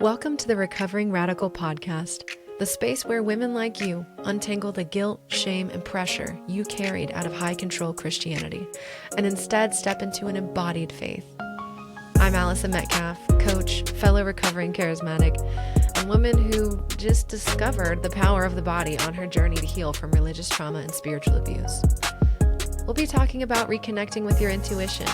Welcome to the Recovering Radical podcast, the space where women like you untangle the guilt, shame, and pressure you carried out of high control Christianity and instead step into an embodied faith. I'm Allison Metcalfe, coach, fellow recovering charismatic, and woman who just discovered the power of the body on her journey to heal from religious trauma and spiritual abuse. We'll be talking about reconnecting with your intuition,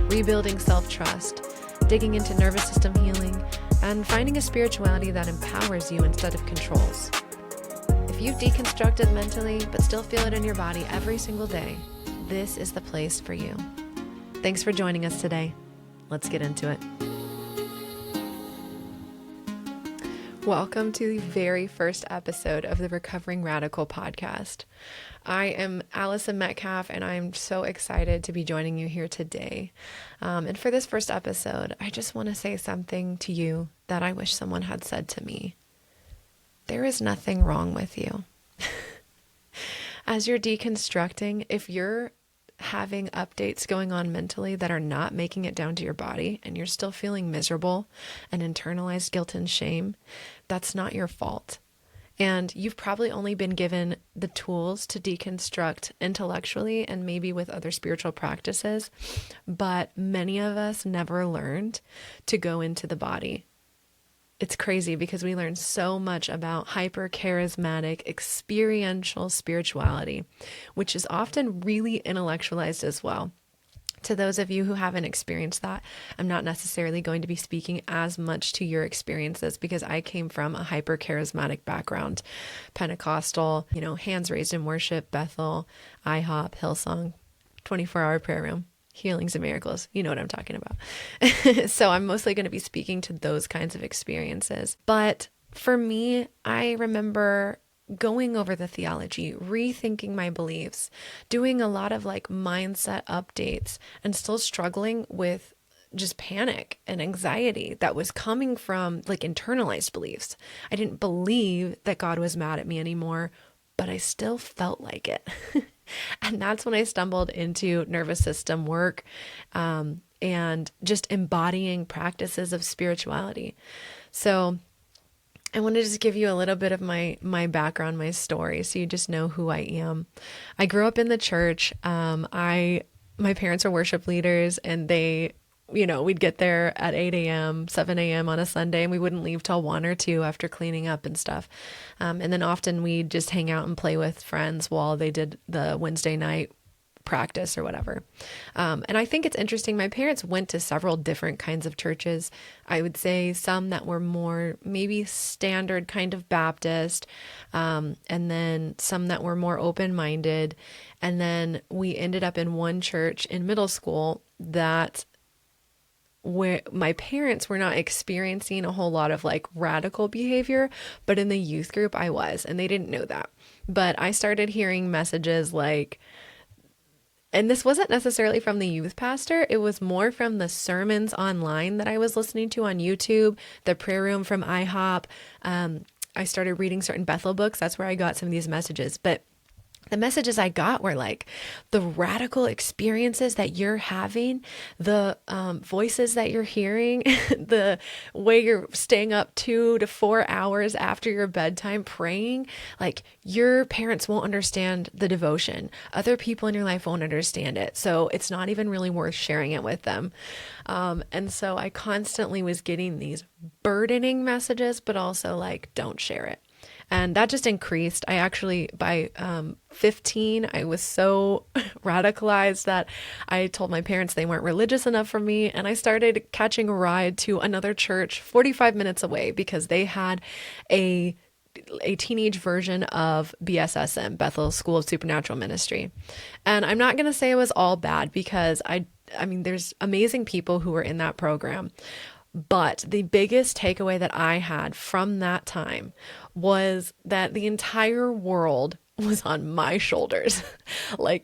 rebuilding self-trust, digging into nervous system healing, and finding a spirituality that empowers you instead of controls. If you've deconstructed mentally but still feel it in your body every single day, this is the place for you. Thanks for joining us today. Let's get into it. Welcome to the very first episode of the Recovering Radical podcast. I am Allison Metcalfe, and I'm so excited to be joining you here today. And for this first episode, I just want to say something to you that I wish someone had said to me. There is nothing wrong with you. As you're deconstructing, if you're having updates going on mentally that are not making it down to your body and you're still feeling miserable and internalized guilt and shame, that's not your fault. And you've probably only been given the tools to deconstruct intellectually and maybe with other spiritual practices, but many of us never learned to go into the body. It's crazy because we learn so much about hyper-charismatic, experiential spirituality, which is often really intellectualized as well. To those of you who haven't experienced that, I'm not necessarily going to be speaking as much to your experiences because I came from a hyper-charismatic background, Pentecostal, hands raised in worship, Bethel, IHOP, Hillsong, 24-hour prayer room. Healings and miracles. You know what I'm talking about. So I'm mostly going to be speaking to those kinds of experiences. But for me, I remember going over the theology, rethinking my beliefs, doing a lot of mindset updates, and still struggling with just panic and anxiety that was coming from internalized beliefs. I didn't believe that God was mad at me anymore, but I still felt like it. And that's when I stumbled into nervous system work and just embodying practices of spirituality. So I want to just give you a little bit of my background, my story, so you just know who I am. I grew up in the church. My parents are worship leaders, and we'd get there at 8 a.m., 7 a.m. on a Sunday, and we wouldn't leave till 1 or 2 after cleaning up and stuff. And then often we'd just hang out and play with friends while they did the Wednesday night practice or whatever. And I think it's interesting. My parents went to several different kinds of churches. I would say some that were more maybe standard kind of Baptist, and then some that were more open-minded. And then we ended up in one church in middle school where my parents were not experiencing a whole lot of radical behavior, but in the youth group I was, and they didn't know that. But I started hearing messages and this wasn't necessarily from the youth pastor, it was more from the sermons online that I was listening to on YouTube, the prayer room from IHOP. I started reading certain Bethel books. That's where I got some of these messages. But the messages I got were the radical experiences that you're having, the voices that you're hearing, the way you're staying up 2 to 4 hours after your bedtime praying. Your parents won't understand the devotion. Other people in your life won't understand it. So it's not even really worth sharing it with them. And so I constantly was getting these burdening messages, but also don't share it. And that just increased. I actually, by 15, I was so radicalized that I told my parents they weren't religious enough for me. And I started catching a ride to another church 45 minutes away because they had a teenage version of BSSM, Bethel School of Supernatural Ministry. And I'm not going to say it was all bad because I mean, there's amazing people who were in that program. But the biggest takeaway that I had from that time was that the entire world was on my shoulders.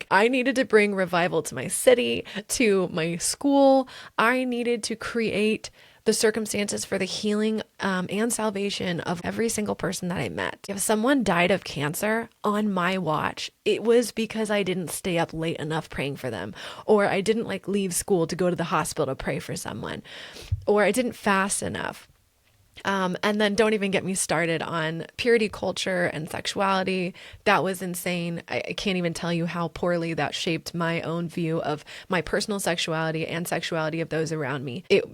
I needed to bring revival to my city, to my school. I needed to create the circumstances for the healing and salvation of every single person that I met. If someone died of cancer on my watch, it was because I didn't stay up late enough praying for them, or I didn't leave school to go to the hospital to pray for someone, or I didn't fast enough. And then don't even get me started on purity culture and sexuality. That was insane. I can't even tell you how poorly that shaped my own view of my personal sexuality and sexuality of those around me. It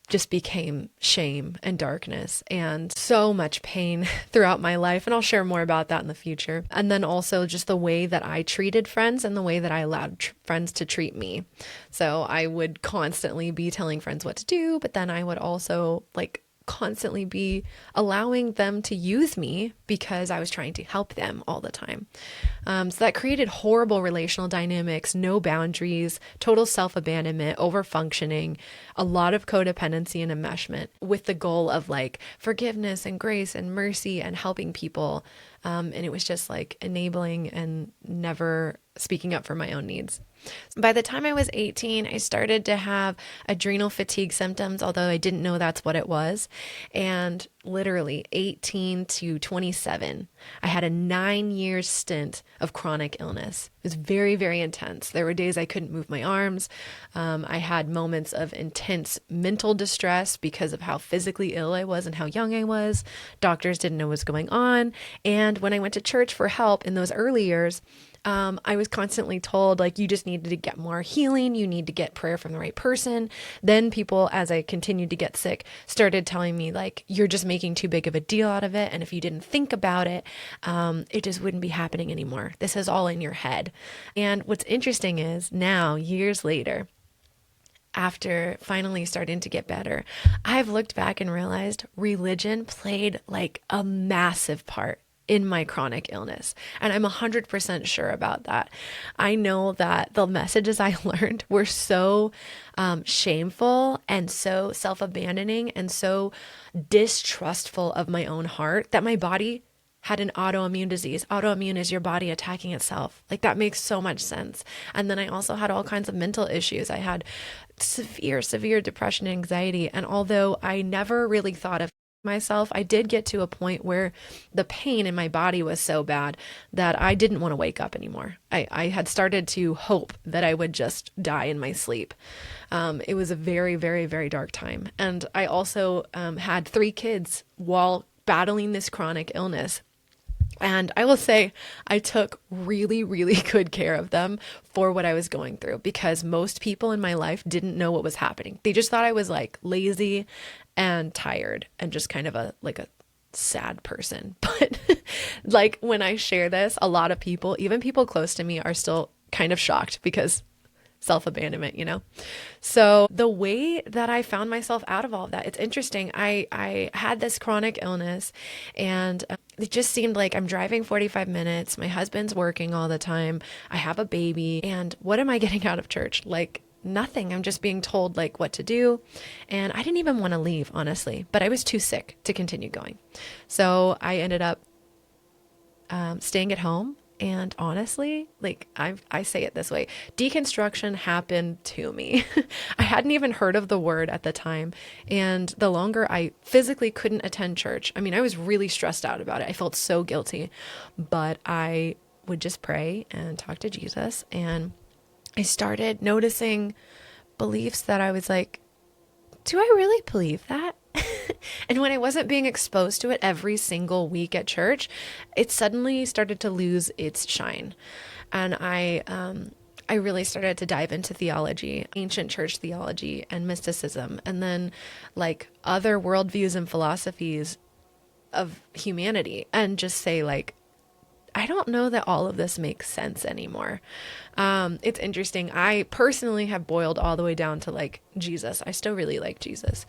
just became shame and darkness and so much pain throughout my life. And I'll share more about that in the future. And then also just the way that I treated friends and the way that I allowed friends to treat me. So I would constantly be telling friends what to do, but then I would also like constantly be allowing them to use me because I was trying to help them all the time. So that created horrible relational dynamics, no boundaries, total self-abandonment, over-functioning, a lot of codependency and enmeshment with the goal of like forgiveness and grace and mercy and helping people. And it was just like enabling and never speaking up for my own needs. By the time I was 18, I started to have adrenal fatigue symptoms, although I didn't know that's what it was. And literally 18 to 27, I had a 9-year stint of chronic illness. It was very, very intense. There were days I couldn't move my arms. I had moments of intense mental distress because of how physically ill I was and how young I was. Doctors didn't know what was going on. And when I went to church for help in those early years, I was constantly told, like, you just needed to get more healing. You need to get prayer from the right person. Then people, as I continued to get sick, started telling me, like, you're just making too big of a deal out of it. And if you didn't think about it, it just wouldn't be happening anymore. This is all in your head. And what's interesting is now, years later, after finally starting to get better, I've looked back and realized religion played like a massive part in my chronic illness. And I'm 100% sure about that. I know that the messages I learned were so shameful and so self-abandoning and so distrustful of my own heart that my body had an autoimmune disease. Autoimmune is your body attacking itself. Like that makes so much sense. And then I also had all kinds of mental issues. I had severe depression and anxiety. And although I never really thought of myself, I did get to a point where the pain in my body was so bad that I didn't want to wake up anymore. I had started to hope that I would just die in my sleep. It was a very, very, very dark time. And I also had 3 kids while battling this chronic illness. And I will say I took really, really good care of them for what I was going through because most people in my life didn't know what was happening. They just thought I was like lazy and tired and just kind of a sad person. But like when I share this, a lot of people, even people close to me, are still kind of shocked because self-abandonment, you know? So the way that I found myself out of all of that, it's interesting. I had this chronic illness and it just seemed like I'm driving 45 minutes. My husband's working all the time. I have a baby. And what am I getting out of church? Like nothing. I'm just being told like what to do. And I didn't even want to leave, honestly, but I was too sick to continue going. So I ended up staying at home. And honestly, like I say it this way, deconstruction happened to me. I hadn't even heard of the word at the time. And the longer I physically couldn't attend church, I mean, I was really stressed out about it. I felt so guilty, but I would just pray and talk to Jesus. And I started noticing beliefs that I was like, do I really believe that? And when I wasn't being exposed to it every single week at church, it suddenly started to lose its shine. And I really started to dive into theology, ancient church theology and mysticism, and then like other worldviews and philosophies of humanity, and just say like, I don't know that all of this makes sense anymore. It's interesting. I personally have boiled all the way down to like Jesus. I still really like Jesus.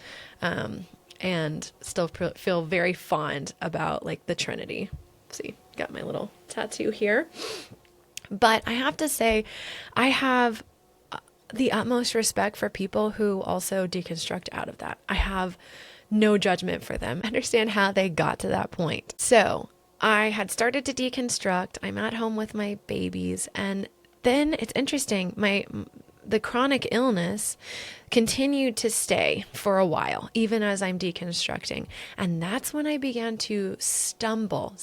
And still feel very fond about like the Trinity. See, got my little tattoo here. But I have to say, I have the utmost respect for people who also deconstruct out of that. I have no judgment for them. I understand how they got to that point. So I had started to deconstruct. I'm at home with my babies. And then it's interesting. The chronic illness continued to stay for a while, even as I'm deconstructing. And that's when I began to stumble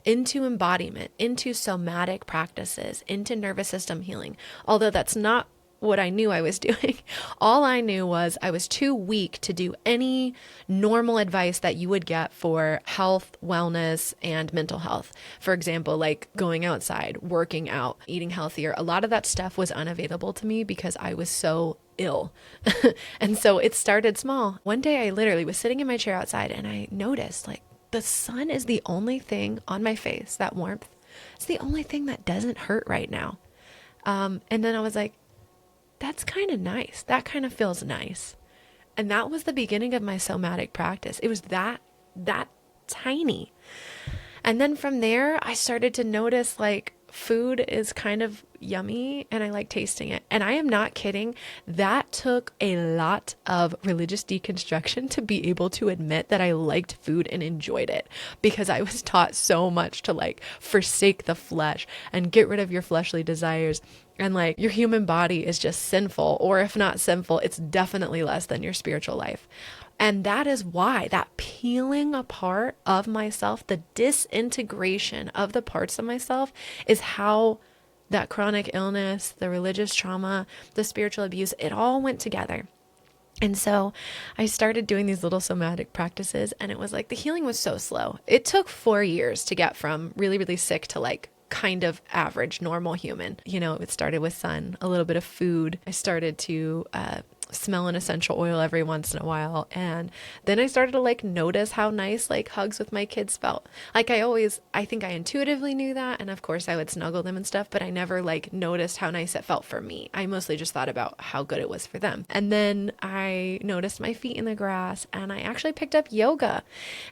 into embodiment, into somatic practices, into nervous system healing. Although that's not what I knew I was doing. All I knew was I was too weak to do any normal advice that you would get for health, wellness, and mental health. For example, like going outside, working out, eating healthier. A lot of that stuff was unavailable to me because I was so ill. And so it started small. One day I literally was sitting in my chair outside and I noticed like the sun is the only thing on my face, that warmth. It's the only thing that doesn't hurt right now. And then I was like, that's kind of nice. That kind of feels nice. And that was the beginning of my somatic practice. It was that tiny. And then from there, I started to notice like food is kind of yummy and I like tasting it. And I am not kidding. That took a lot of religious deconstruction to be able to admit that I liked food and enjoyed it, because I was taught so much to like forsake the flesh and get rid of your fleshly desires. And like your human body is just sinful, or if not sinful, it's definitely less than your spiritual life. And that is why that peeling apart of myself, the disintegration of the parts of myself, is how that chronic illness, the religious trauma, the spiritual abuse, it all went together. And so I started doing these little somatic practices, and it was like the healing was so slow. It took 4 years to get from really, really sick to like kind of average, normal human. You know, it started with sun, a little bit of food. I started to smell an essential oil every once in a while. And then I started to like notice how nice like hugs with my kids felt. Like I think I intuitively knew that. And of course I would snuggle them and stuff, but I never like noticed how nice it felt for me. I mostly just thought about how good it was for them. And then I noticed my feet in the grass, and I actually picked up yoga.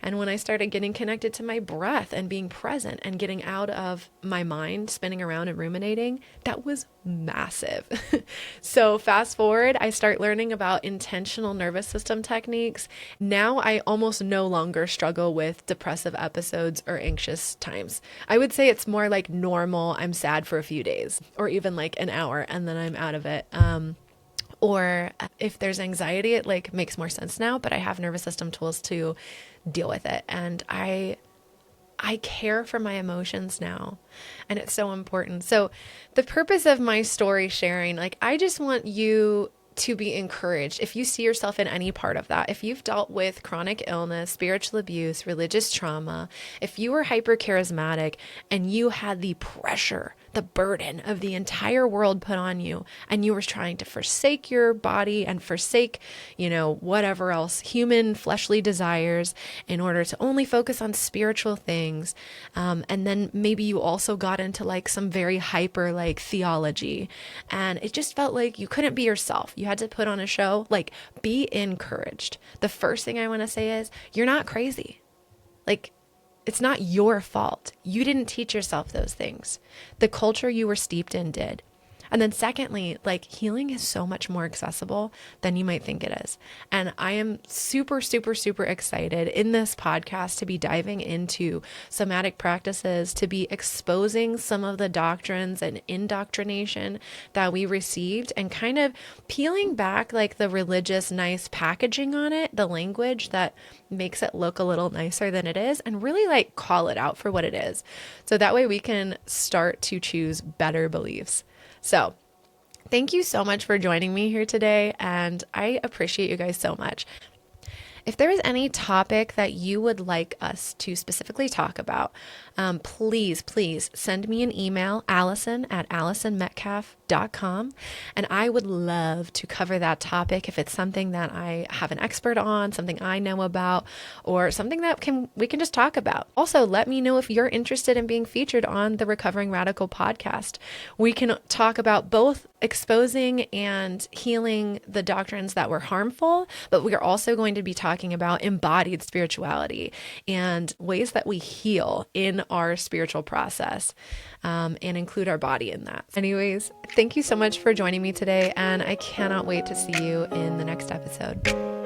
And when I started getting connected to my breath and being present and getting out of my mind spinning around and ruminating, that was massive. So fast forward, I start learning about intentional nervous system techniques. Now I almost no longer struggle with depressive episodes or anxious times. I would say it's more like normal. I'm sad for a few days or even like an hour and then I'm out of it. Or if there's anxiety, it like makes more sense now, but I have nervous system tools to deal with it. And I care for my emotions now, and it's so important. So the purpose of my story sharing, like, I just want you to be encouraged. If you see yourself in any part of that, if you've dealt with chronic illness, spiritual abuse, religious trauma, if you were hyper-charismatic and you had the pressure, the burden of the entire world put on you, and you were trying to forsake your body and forsake, whatever else, human fleshly desires in order to only focus on spiritual things. And then maybe you also got into like some very hyper like theology, and it just felt like you couldn't be yourself. You had to put on a show. Like, be encouraged. The first thing I want to say is you're not crazy. Like, it's not your fault. You didn't teach yourself those things. The culture you were steeped in did. And then secondly, like, healing is so much more accessible than you might think it is. And I am super, super, super excited in this podcast to be diving into somatic practices, to be exposing some of the doctrines and indoctrination that we received, and kind of peeling back like the religious nice packaging on it, the language that makes it look a little nicer than it is, and really like call it out for what it is. So that way we can start to choose better beliefs. So thank you so much for joining me here today, and I appreciate you guys so much. If there is any topic that you would like us to specifically talk about, please send me an email, Allison@AllisonMetcalfe.com, and I would love to cover that topic if it's something that I have an expert on, something I know about, or something that we can just talk about. Also, let me know if you're interested in being featured on the Recovering Radical podcast. We can talk about both exposing and healing the doctrines that were harmful, but we are also going to be talking about embodied spirituality and ways that we heal in our spiritual process, and include our body in that. Anyways, thank you so much for joining me today, and I cannot wait to see you in the next episode.